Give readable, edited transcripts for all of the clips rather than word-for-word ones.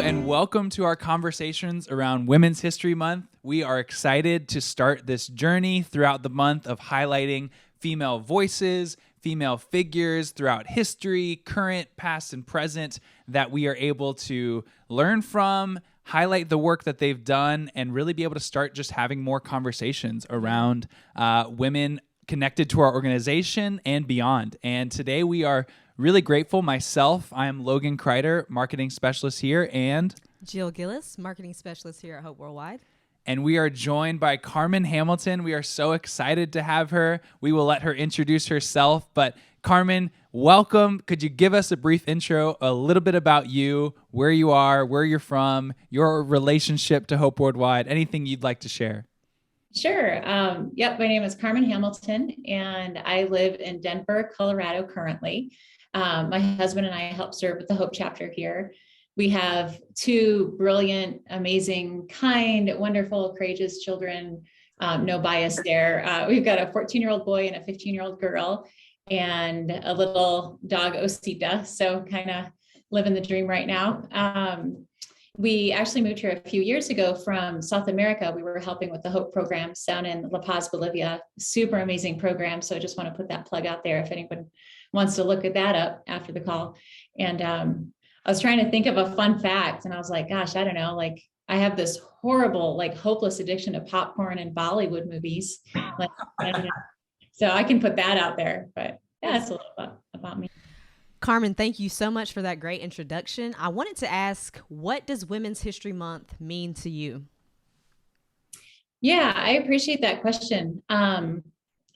and welcome to our conversations around Women's History Month. We are excited to start this journey throughout the month of highlighting female voices, female figures throughout history, current, past, and present, that we are able to learn from, highlight the work that they've done, and really be able to start just having more conversations around women connected to our organization and beyond. And today we are really grateful. Myself, I am Logan Kreider, marketing specialist here, and Jill Gillis, marketing specialist here at Hope Worldwide. And we are joined by Carmen Hamilton. We are so excited to have her. We will let her introduce herself. But Carmen, welcome. Could you give us a brief intro, a little bit about you, where you are, where you're from, your relationship to Hope Worldwide, anything you'd like to share? Sure. My name is Carmen Hamilton, and I live in Denver, Colorado currently. My husband and I help serve with the Hope chapter here. We have two brilliant, amazing, kind, wonderful, courageous children. No bias there. We've got a 14-year-old boy and a 15-year-old girl, and a little dog, Osita. So kind of living the dream right now. We actually moved here a few years ago from South America. We were helping with the Hope programs down in La Paz, Bolivia. Super amazing program. So I just want to put that plug out there if anyone wants to look at that up after the call. And I was trying to think of a fun fact, and I was like, gosh, I don't know, like I have this horrible, like hopeless addiction to popcorn and Bollywood movies. Like, so I can put that out there, but yeah, that's a little about me. Carmen, thank you so much for that great introduction. I wanted to ask, what does Women's History Month mean to you? Yeah, I appreciate that question. I've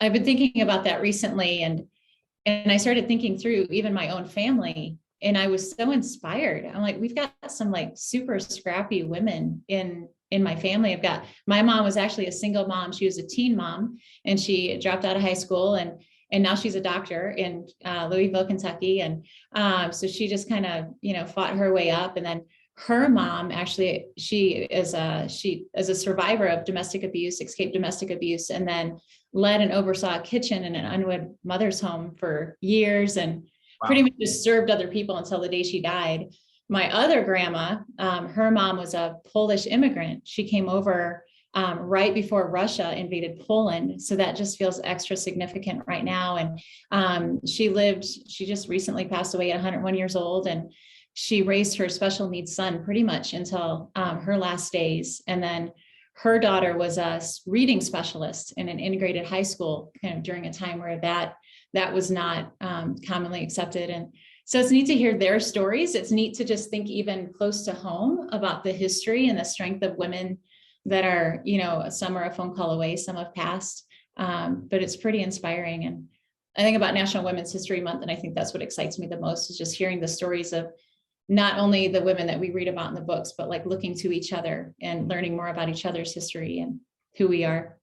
been thinking about that recently, and I started thinking through even my own family, and I was so inspired. I'm like, we've got some like super scrappy women in my family. My mom was actually a single mom. She was a teen mom, and she dropped out of high school, and now she's a doctor in Louisville, Kentucky. And so she just kind of, fought her way up. And then her mom, actually, she is a survivor of domestic abuse, escaped domestic abuse, and then led and oversaw a kitchen in an unwed mother's home for years, and pretty much just served other people until the day she died. My other grandma, her mom was a Polish immigrant. She came over right before Russia invaded Poland. So that just feels extra significant right now. And she just recently passed away at 101 years old. And she raised her special needs son pretty much until her last days. And then her daughter was a reading specialist in an integrated high school, kind of during a time where that was not commonly accepted. And so it's neat to hear their stories. It's neat to just think even close to home about the history and the strength of women that are, some are a phone call away, some have passed, but it's pretty inspiring. And I think about National Women's History Month, and I think that's what excites me the most, is just hearing the stories of not only the women that we read about in the books, but like looking to each other and learning more about each other's history and who we are.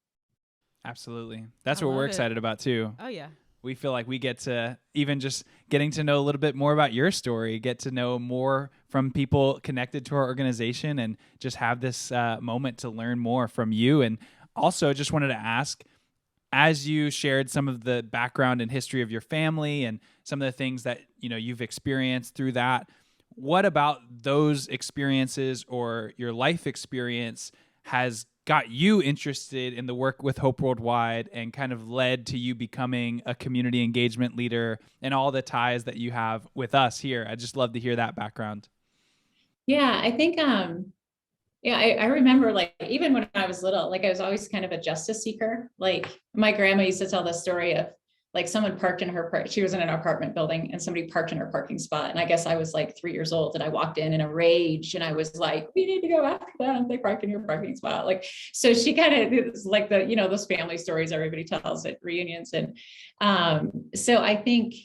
Absolutely. That's what we're excited about too. Oh yeah. We feel like we get to, even just getting to know a little bit more about your story, get to know more from people connected to our organization, and just have this moment to learn more from you. And also just wanted to ask, as you shared some of the background and history of your family and some of the things that you've experienced through that, what about those experiences or your life experience has got you interested in the work with Hope Worldwide and kind of led to you becoming a community engagement leader and all the ties that you have with us here? I'd just love to hear that background. Yeah, I think, I remember, like, even when I was little, like I was always kind of a justice seeker. Like my grandma used to tell the story of like someone parked in she was in an apartment building and somebody parked in her parking spot. And I guess I was like 3 years old and I walked in a rage and I was like, we need to go after them. They parked in your parking spot. Like, so she kind of, it's like those family stories everybody tells at reunions. And so I think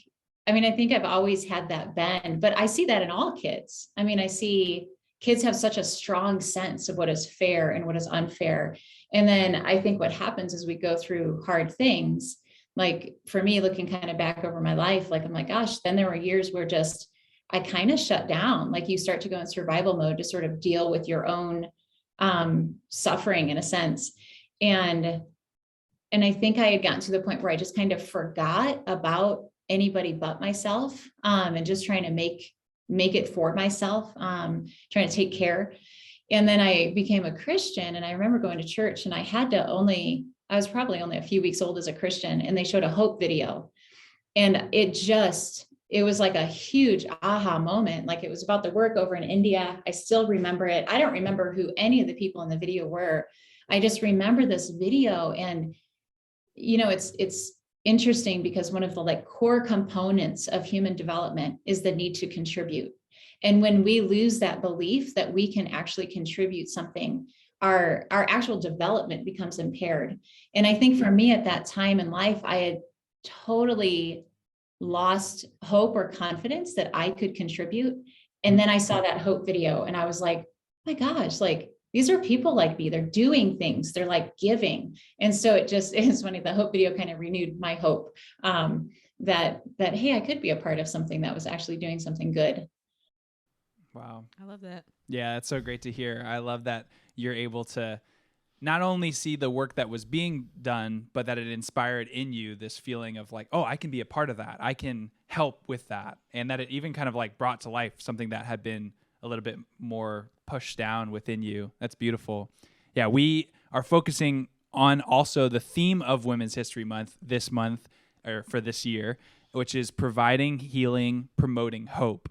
I've always had that bend, but I see that in all kids. I see kids have such a strong sense of what is fair and what is unfair. And then I think what happens is we go through hard things. Like for me, looking kind of back over my life, like I'm like, gosh, then there were years where just I kind of shut down. Like you start to go in survival mode to sort of deal with your own suffering in a sense. And I think I had gotten to the point where I just kind of forgot about anybody but myself, and just trying to make make it for myself, trying to take care. And then I became a Christian, and I remember going to church, and I was probably only a few weeks old as a Christian, and they showed a hope video. And it was like a huge aha moment. Like, it was about the work over in India. I still remember it. I don't remember who any of the people in the video were. I just remember this video. And, it's interesting because one of the like core components of human development is the need to contribute. And when we lose that belief that we can actually contribute something, our actual development becomes impaired. And I think for me at that time in life, I had totally lost hope or confidence that I could contribute. And then I saw that hope video, and I was like, oh my gosh, like, these are people like me. They're doing things. They're like giving. And so it just is funny. The hope video kind of renewed my hope, that, hey, I could be a part of something that was actually doing something good. Wow. I love that. Yeah, that's so great to hear. I love that you're able to not only see the work that was being done, but that it inspired in you this feeling of like, oh, I can be a part of that. I can help with that. And that it even kind of like brought to life something that had been a little bit more pushed down within you. That's beautiful. Yeah, we are focusing on also the theme of Women's History Month this month, or for this year, which is providing, healing, promoting hope.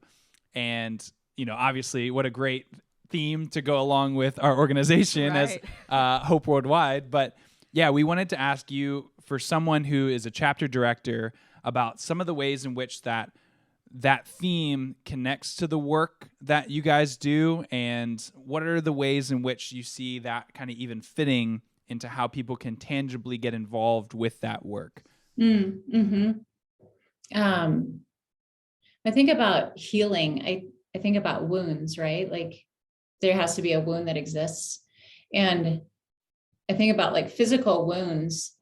And, obviously what a great theme to go along with our organization as Hope Worldwide. But yeah, we wanted to ask you, for someone who is a chapter director, about some of the ways in which that theme connects to the work that you guys do, and what are the ways in which you see that kind of even fitting into how people can tangibly get involved with that work. Mm-hmm. I think about healing. I think about wounds, right? Like, there has to be a wound that exists. And I think about like physical wounds.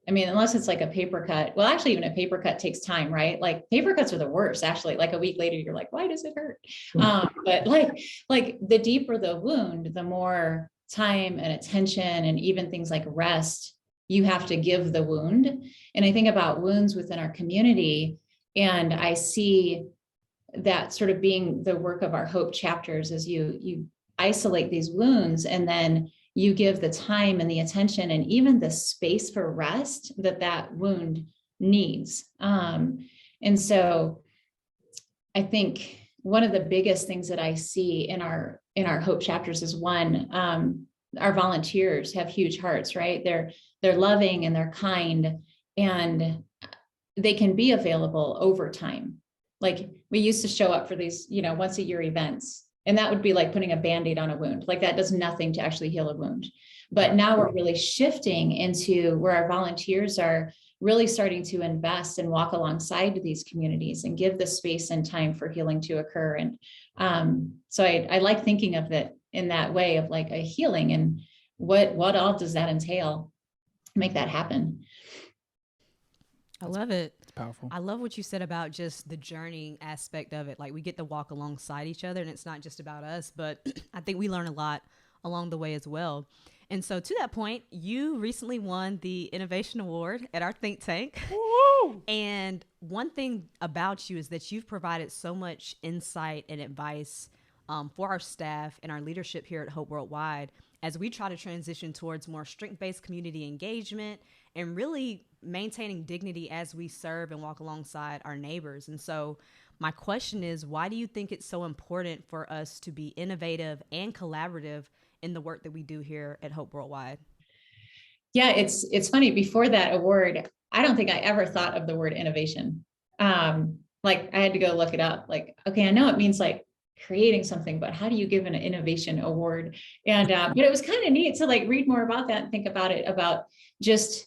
I mean, unless it's like a paper cut. Well, actually, even a paper cut takes time, right? Like, paper cuts are the worst, actually. Like, a week later, you're like, why does it hurt? But like the deeper the wound, the more time and attention, and even things like rest, you have to give the wound. And I think about wounds within our community, and I see that sort of being the work of our Hope chapters, is you isolate these wounds, and then you give the time and the attention and even the space for rest that wound needs. And so I think one of the biggest things that I see in our Hope chapters is, one, our volunteers have huge hearts, right? They're loving and they're kind, and they can be available over time. Like, we used to show up for these, once a year events, and that would be like putting a Band-Aid on a wound. Like, that does nothing to actually heal a wound. But now we're really shifting into where our volunteers are really starting to invest and walk alongside these communities and give the space and time for healing to occur. And so I like thinking of it in that way, of like a healing, and what all does that entail to make that happen. I love it. It's powerful. I love what you said about just the journey aspect of it. Like, we get to walk alongside each other, and it's not just about us, but I think we learn a lot along the way as well. And so, to that point, you recently won the Innovation Award at our think tank. Woo! And one thing about you is that you've provided so much insight and advice for our staff and our leadership here at Hope Worldwide, as we try to transition towards more strength-based community engagement and really maintaining dignity as we serve and walk alongside our neighbors. And so my question is, why do you think it's so important for us to be innovative and collaborative in the work that we do here at Hope Worldwide? Yeah, it's funny. Before that award, I don't think I ever thought of the word innovation. Like, I had to go look it up. Like, okay, I know it means like creating something, but how do you give an innovation award? And but it was kind of neat to like read more about that and think about it, about just,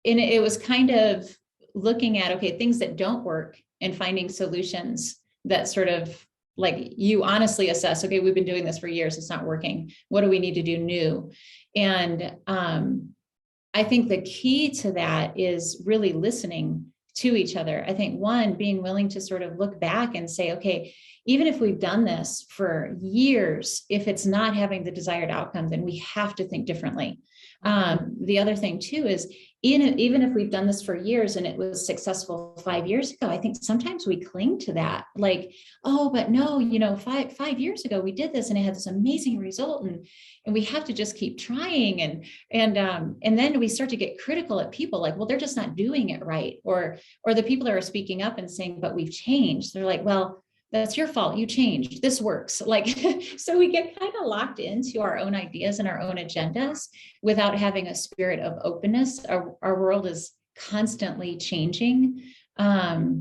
and it was kind of looking at, okay, things that don't work and finding solutions that sort of like, you honestly assess, okay, we've been doing this for years, it's not working. What do we need to do new? And I think the key to that is really listening to each other. I think, one, being willing to sort of look back and say, okay, even if we've done this for years, if it's not having the desired outcome, then we have to think differently. The other thing too is, even if we've done this for years and it was successful 5 years ago, I think sometimes we cling to that. Like, oh, but no, five years ago we did this and it had this amazing result, and we have to just keep trying. And then we start to get critical at people like, well, they're just not doing it right. Or the people that are speaking up and saying, but we've changed. They're like, well, that's your fault. You changed. This works. Like, so we get kind of locked into our own ideas and our own agendas without having a spirit of openness. Our world is constantly changing. The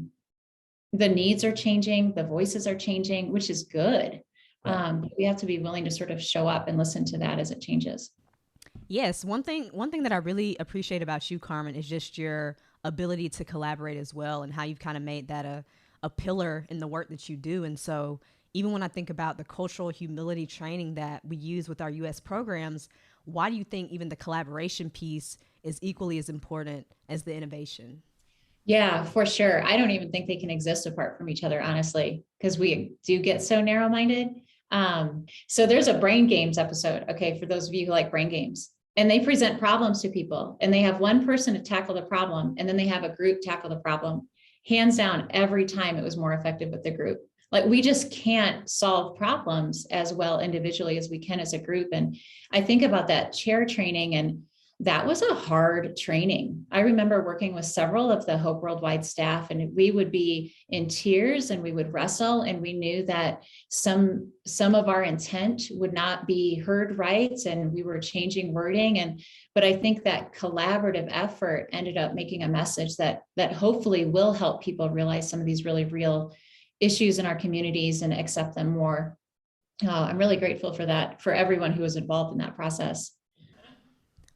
needs are changing. The voices are changing, which is good. We have to be willing to sort of show up and listen to that as it changes. Yes, one thing that I really appreciate about you, Carmen, is just your ability to collaborate as well, and how you've kind of made that a pillar in the work that you do. And so even when I think about the cultural humility training that we use with our U.S. programs, why do you think even the collaboration piece is equally as important as the innovation? Yeah, for sure. I don't even think they can exist apart from each other, honestly, because we do get so narrow-minded. So there's a brain games episode, okay, for those of you who like brain games, and they present problems to people, and they have one person to tackle the problem, and then they have a group tackle the problem. Hands down, every time it was more effective with the group. Like, we just can't solve problems as well individually as we can as a group. And I think about that chair training, and that was a hard training. I remember working with several of the Hope Worldwide staff, and we would be in tears and we would wrestle, and we knew that some of our intent would not be heard right, and we were changing wording. But I think that collaborative effort ended up making a message that hopefully will help people realize some of these really real issues in our communities and accept them more. I'm really grateful for that, for everyone who was involved in that process.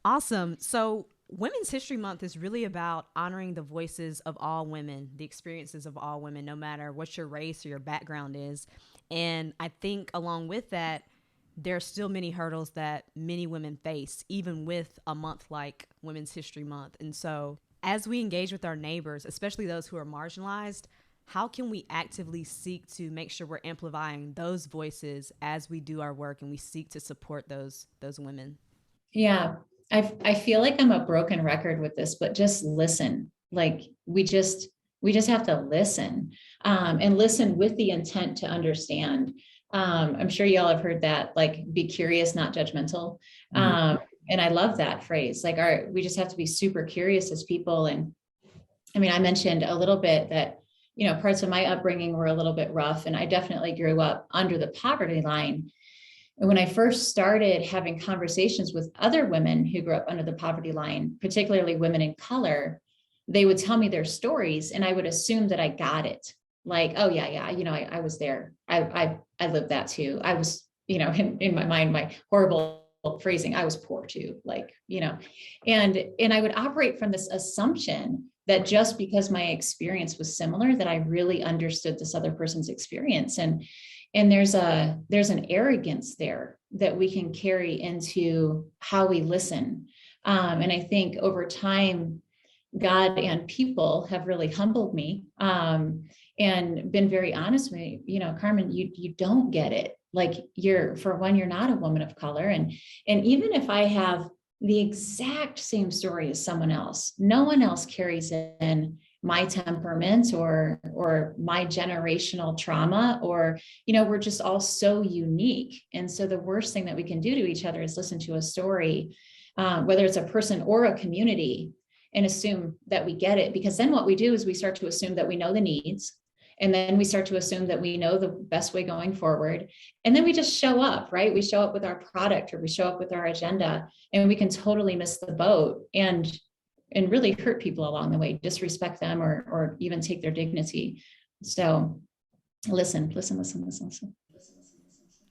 Awesome. So Women's History Month is really about honoring the voices of all women, the experiences of all women, no matter what your race or your background is. And I think along with that, there are still many hurdles that many women face, even with a month like Women's History Month. And so as we engage with our neighbors, especially those who are marginalized, how can we actively seek to make sure we're amplifying those voices as we do our work and we seek to support those women? Yeah, I feel like I'm a broken record with this, but just listen. Like, we just have to listen, and listen with the intent to understand. I'm sure y'all have heard that, like, be curious, not judgmental. And I love that phrase. Like, we just have to be super curious as people. And I mean, I mentioned a little bit that, parts of my upbringing were a little bit rough, and I definitely grew up under the poverty line. And when I first started having conversations with other women who grew up under the poverty line, particularly women in color, they would tell me their stories, and I would assume that I got it. Like, oh yeah, I was there. I lived that too. I was, in my mind, my horrible phrasing, I was poor too, like, and I would operate from this assumption that just because my experience was similar, that I really understood this other person's experience. And there's an arrogance there that we can carry into how we listen. And I think over time, God and people have really humbled me, and been very honest with me. Carmen, you don't get it. Like, you're not a woman of color. And even if I have the exact same story as someone else, no one else carries in my temperament or my generational trauma, or, we're just all so unique. And so the worst thing that we can do to each other is listen to a story, whether it's a person or a community, and assume that we get it. Because then what we do is we start to assume that we know the needs. And then we start to assume that we know the best way going forward. And then we just show up, right? We show up with our product, or we show up with our agenda, and we can totally miss the boat and really hurt people along the way, disrespect them, or even take their dignity. So listen.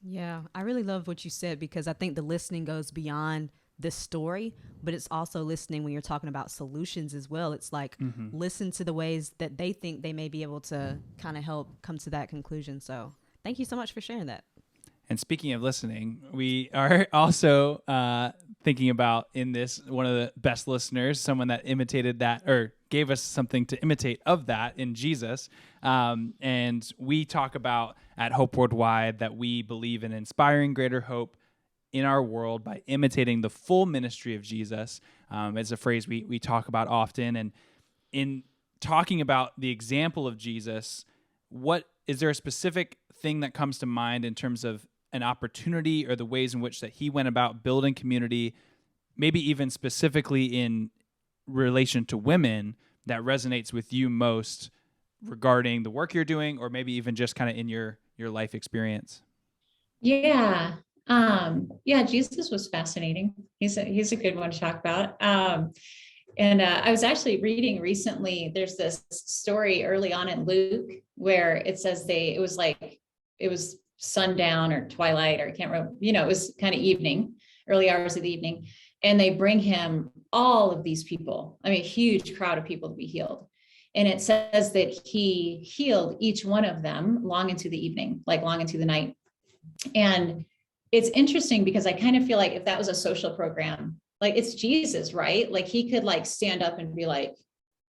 Yeah, I really love what you said, because I think the listening goes beyond the story, but it's also listening when you're talking about solutions as well. It's like, listen to the ways that they think they may be able to kind of help come to that conclusion. So thank you so much for sharing that. And speaking of listening, we are also thinking about, in this, one of the best listeners, someone that imitated that, or gave us something to imitate of that, in Jesus. And we talk about at Hope Worldwide that we believe in inspiring greater hope in our world by imitating the full ministry of Jesus. It's a phrase we talk about often. And in talking about the example of Jesus, what is there a specific thing that comes to mind in terms of an opportunity or the ways in which that he went about building community, maybe even specifically in relation to women, that resonates with you most regarding the work you're doing, or maybe even just kind of in your life experience? Yeah. Yeah, Jesus was fascinating. He's a good one to talk about. And I was actually reading recently, there's this story early on in Luke where it says it was sundown or twilight, or I can't remember, it was kind of evening, early hours of the evening. And they bring him all of these people, I mean, a huge crowd of people to be healed. And it says that he healed each one of them long into the evening, like long into the night. And it's interesting because I kind of feel like if that was a social program, like it's Jesus, right? Like he could like stand up and be like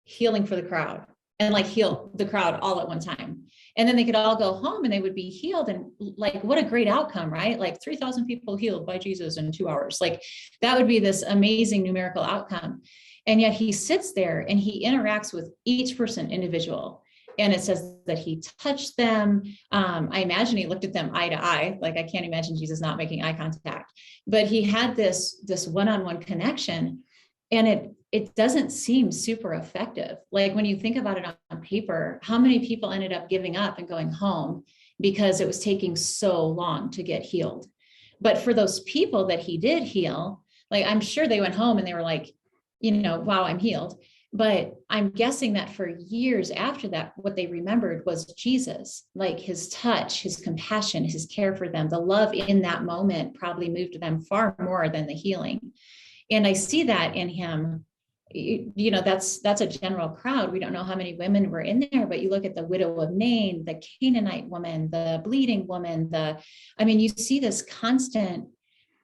healing for the crowd and like heal the crowd all at one time. And then they could all go home and they would be healed. And like, what a great outcome, right? Like 3,000 people healed by Jesus in 2 hours. Like that would be this amazing numerical outcome. And yet he sits there and he interacts with each person individual. And it says that he touched them. I imagine he looked at them eye to eye. Like I can't imagine Jesus not making eye contact, but he had this one-on-one connection, and it doesn't seem super effective. Like when you think about it on paper, how many people ended up giving up and going home because it was taking so long to get healed? But for those people that he did heal, like I'm sure they went home and they were like, wow, I'm healed. But I'm guessing that for years after that, what they remembered was Jesus, like his touch, his compassion, his care for them. The love in that moment probably moved them far more than the healing. And I see that in him. That's a general crowd. We don't know how many women were in there, but you look at the widow of Nain, the Canaanite woman, the bleeding woman, you see this constant,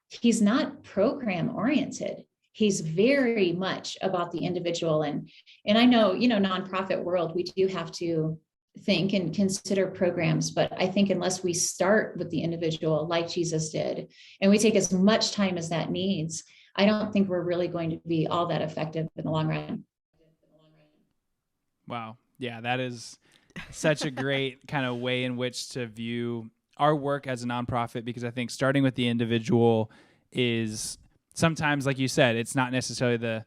he's not program oriented. He's very much about the individual. And I know, nonprofit world, we do have to think and consider programs, but I think unless we start with the individual like Jesus did, and we take as much time as that needs, I don't think we're really going to be all that effective in the long run. Wow. Yeah, that is such a great kind of way in which to view our work as a nonprofit, because I think starting with the individual is sometimes, like you said, it's not necessarily the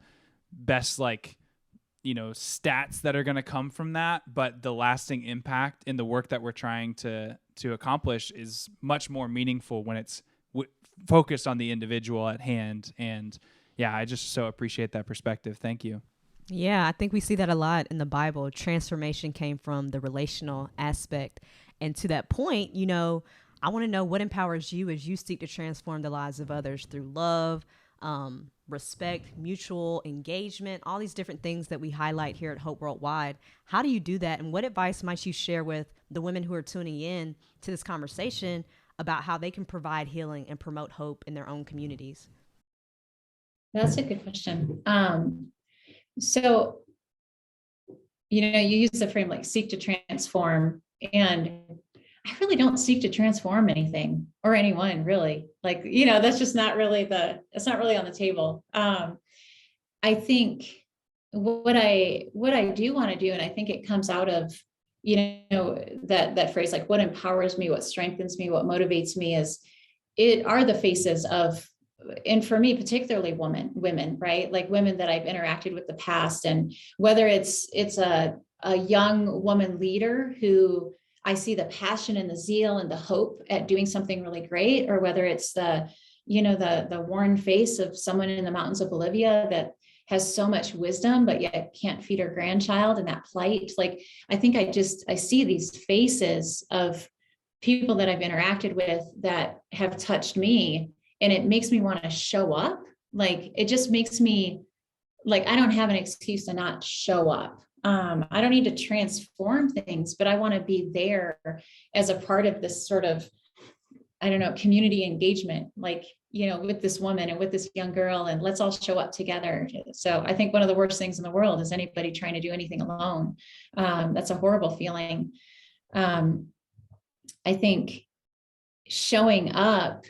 best, stats that are going to come from that, but the lasting impact in the work that we're trying to accomplish is much more meaningful when it's focused on the individual at hand. And yeah, I just so appreciate that perspective. Thank you. Yeah, I think we see that a lot in the Bible. Transformation came from the relational aspect. And to that point, I want to know what empowers you as you seek to transform the lives of others through love, respect, mutual engagement, all these different things that we highlight here at Hope Worldwide. How do you do that? And what advice might you share with the women who are tuning in to this conversation about how they can provide healing and promote hope in their own communities? That's a good question. So, you use the frame like seek to transform, and I really don't seek to transform anything or anyone really. Like, that's just not really it's not really on the table. I think what I do want to do, and I think it comes out of, that phrase, like what empowers me, what strengthens me, what motivates me are the faces of, and for me, particularly women, right? Like women that I've interacted with the past. And whether it's a young woman leader who I see the passion and the zeal and the hope at doing something really great, or whether it's the worn face of someone in the mountains of Bolivia that has so much wisdom, but yet can't feed her grandchild in that plight. Like, I think I see these faces of people that I've interacted with that have touched me, and it makes me want to show up. Like, it just makes me like, I don't have an excuse to not show up. I don't need to transform things, but I want to be there as a part of this sort of, I don't know, community engagement, like, with this woman and with this young girl, and let's all show up together. So I think one of the worst things in the world is anybody trying to do anything alone. That's a horrible feeling. I think showing up,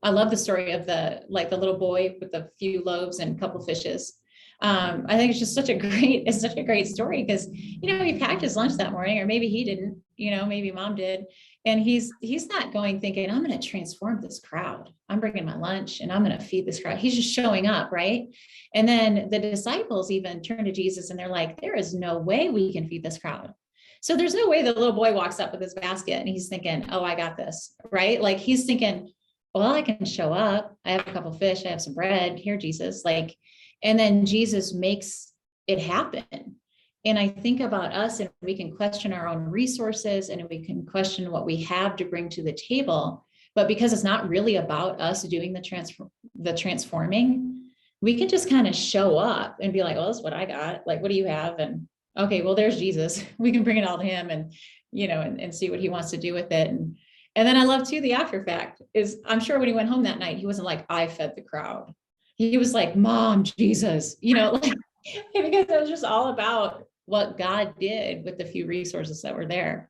I love the story of the little boy with the few loaves and a couple fishes. I think it's just it's such a great story because, he packed his lunch that morning, or maybe he didn't, maybe mom did. And he's not going thinking, I'm going to transform this crowd. I'm bringing my lunch and I'm going to feed this crowd. He's just showing up. Right. And then the disciples even turn to Jesus and they're like, there is no way we can feed this crowd. So there's no way the little boy walks up with his basket and he's thinking, oh, I got this. Right. Like he's thinking, well, I can show up. I have a couple of fish. I have some bread here, Jesus. And then Jesus makes it happen. And I think about us, and we can question our own resources and we can question what we have to bring to the table. But because it's not really about us doing the transforming, we can just kind of show up and be like, well, that's what I got. Like, what do you have? And okay, well, there's Jesus. We can bring it all to him and, and see what he wants to do with it. And then I love too, the after fact is, I'm sure when he went home that night, he wasn't like, I fed the crowd. He was like, Mom, Jesus, because it was just all about what God did with the few resources that were there.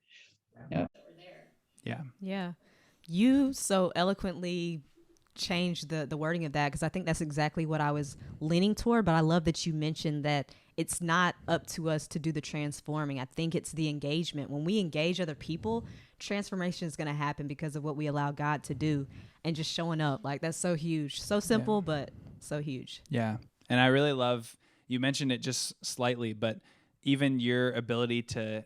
Yeah. Yeah. You so eloquently changed the wording of that, because I think that's exactly what I was leaning toward. But I love that you mentioned that it's not up to us to do the transforming. I think it's the engagement. When we engage other people, transformation is going to happen because of what we allow God to do and just showing up. Like, that's so huge. So simple, but so huge. Yeah. And I really love, you mentioned it just slightly, but even your ability to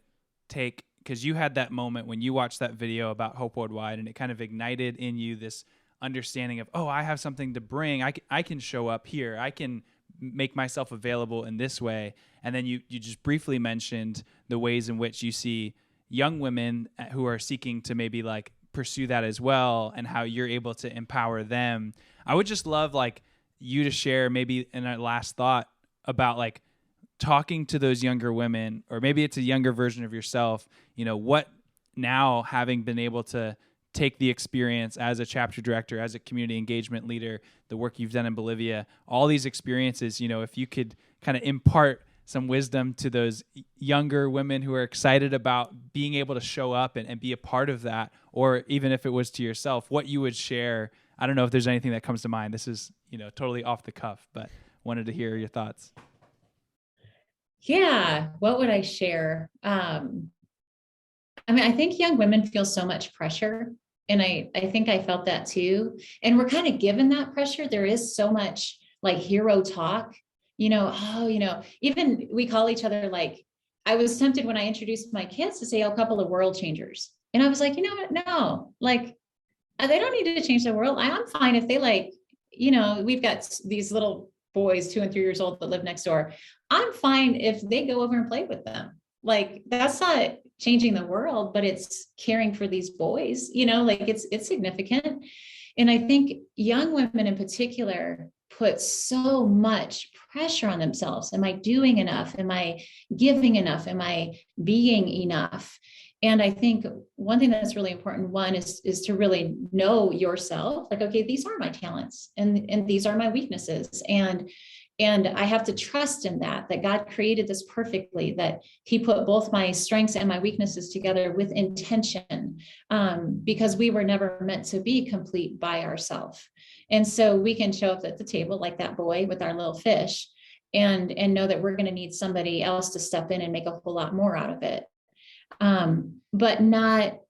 take, because you had that moment when you watched that video about Hope Worldwide and it kind of ignited in you this understanding of, oh, I have something to bring. I can show up here. I can make myself available in this way. And then you just briefly mentioned the ways in which you see young women who are seeking to maybe like pursue that as well, and how you're able to empower them. I would just love like you to share maybe in a last thought about like talking to those younger women, or maybe it's a younger version of yourself, what now, having been able to take the experience as a chapter director, as a community engagement leader, the work you've done in Bolivia, all these experiences, if you could kind of impart some wisdom to those younger women who are excited about being able to show up and be a part of that, or even if it was to yourself, what you would share. I don't know if there's anything that comes to mind. This is, totally off the cuff, but wanted to hear your thoughts. Yeah. What would I share? I think young women feel so much pressure. And I think I felt that too. And we're kind of given that pressure. There is so much like hero talk, even we call each other, like, I was tempted when I introduced my kids to say, a couple of world changers. And I was like, you know what? No, like, they don't need to change the world. I'm fine if they we've got these little boys, 2 and 3 years old, that live next door. I'm fine if they go over and play with them. Like, that's not changing the world, but it's caring for these boys, it's significant. And I think young women in particular put so much pressure on themselves. Am I doing enough? Am I giving enough? Am I being enough? And I think one thing that's really important, one is to really know yourself. Like, okay, these are my talents and these are my weaknesses. And I have to trust in that God created this perfectly, that he put both my strengths and my weaknesses together with intention, because we were never meant to be complete by ourselves. And so we can show up at the table like that boy with our little fish and know that we're going to need somebody else to step in and make a whole lot more out of it. But not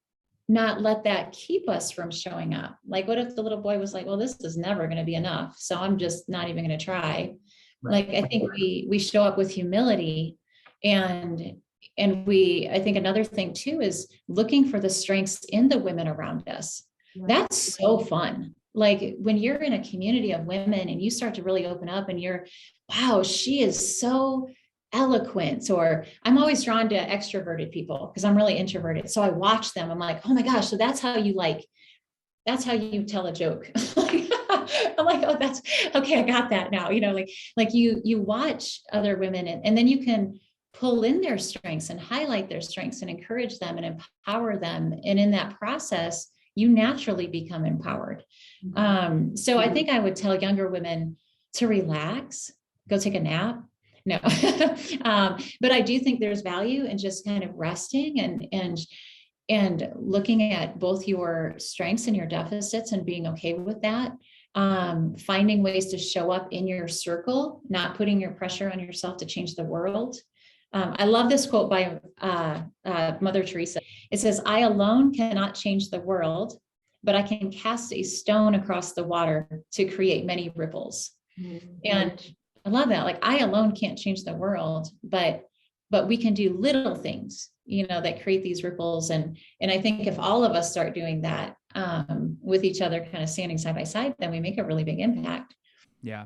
let that keep us from showing up. Like, what if the little boy was like, well, this is never going to be enough, so I'm just not even going to try. Right. Like, I think we show up with humility, and I think another thing too is looking for the strengths in the women around us. That's so fun. Like, when you're in a community of women and you start to really open up and you're, wow, she is so eloquent. Or I'm always drawn to extroverted people because I'm really introverted. So I watch them. I'm like, oh my gosh. So that's how you tell a joke. I'm like, oh, that's okay. I got that now. Like you watch other women and then you can pull in their strengths and highlight their strengths and encourage them and empower them. And in that process, you naturally become empowered. So I think I would tell younger women to relax, go take a nap. No, but I do think there's value in just kind of resting and looking at both your strengths and your deficits and being okay with that. Finding ways to show up in your circle, not putting your pressure on yourself to change the world. I love this quote by Mother Teresa. It says, "I alone cannot change the world, but I can cast a stone across the water to create many ripples." Mm-hmm. And I love that. Like, I alone can't change the world, but we can do little things, that create these ripples. And I think if all of us start doing that with each other, kind of standing side by side, then we make a really big impact. Yeah,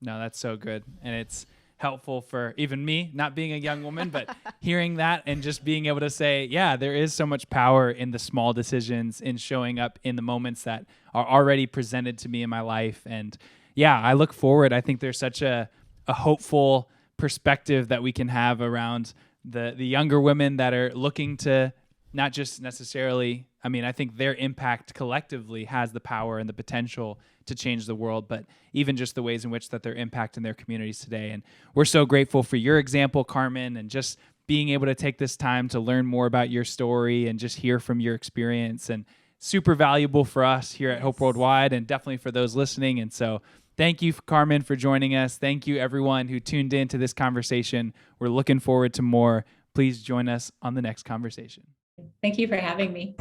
no, that's so good. And it's helpful for even me, not being a young woman, but hearing that and just being able to say, yeah, there is so much power in the small decisions, in showing up in the moments that are already presented to me in my life. And yeah, I look forward. I think there's such a hopeful perspective that we can have around the younger women that are looking to not just necessarily, I think their impact collectively has the power and the potential to change the world, but even just the ways in which that they're impacting their communities today. And we're so grateful for your example, Carmen, and just being able to take this time to learn more about your story and just hear from your experience, and super valuable for us here at Hope Worldwide, and definitely for those listening. And so thank you, Carmen, for joining us. Thank you, everyone who tuned into this conversation. We're looking forward to more. Please join us on the next conversation. Thank you for having me.